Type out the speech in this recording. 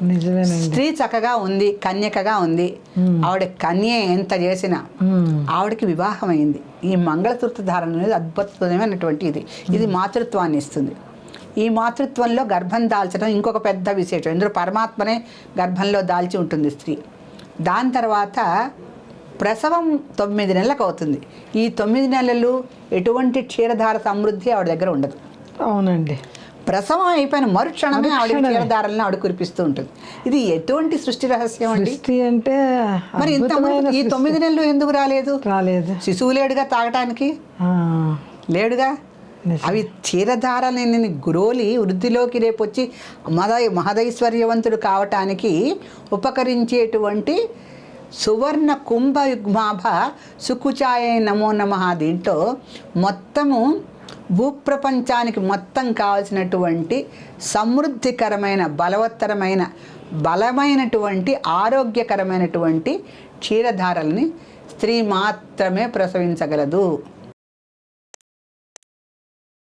నిజమేనండి. స్త్రీ చక్కగా ఉంది, కన్యకగా ఉంది, ఆవిడ కన్య ఎంత చేసినా ఆవిడకి వివాహం అయింది. ఈ మంగళసూత్ర ధారణ అనేది అద్భుతమైనటువంటి ఇది మాతృత్వాన్ని ఇస్తుంది. ఈ మాతృత్వంలో గర్భం దాల్చడం ఇంకొక పెద్ద విశేషం. ఇందులో పరమాత్మనే గర్భంలో దాల్చి ఉంటుంది స్త్రీ. దాని తర్వాత ప్రసవం 9 నెలలకు అవుతుంది. ఈ 9 నెలలు ఎటువంటి క్షీరధార సమృద్ధి ఆవిడ దగ్గర ఉండదు. అవునండి. ప్రసవం అయిపోయిన మరుక్షణమే ఆవిడ క్షీరధారలను ఆవిడ కురిపిస్తూ ఉంటుంది. ఇది ఎటువంటి సృష్టి రహస్యం అండి. సృష్టి అంటే మరి ఇంతమంది ఈ 9 నెలలు ఎందుకు రాలేదు? శిశువు లేడుగా తాగటానికి, లేడుగా. అవి క్షీరధారని గురోలి వృద్ధిలోకి రేపు వచ్చి మహదైశ్వర్యవంతుడు కావటానికి ఉపకరించేటువంటి సువర్ణ కుంభ యుగ్మాభ సుకుచాయ నమో నమః. దీంట్లో మొత్తము భూప్రపంచానికి మొత్తం కావాల్సినటువంటి సమృద్ధికరమైన బలమైనటువంటి ఆరోగ్యకరమైనటువంటి క్షీరధారల్ని స్త్రీ మాత్రమే ప్రసవించగలదు.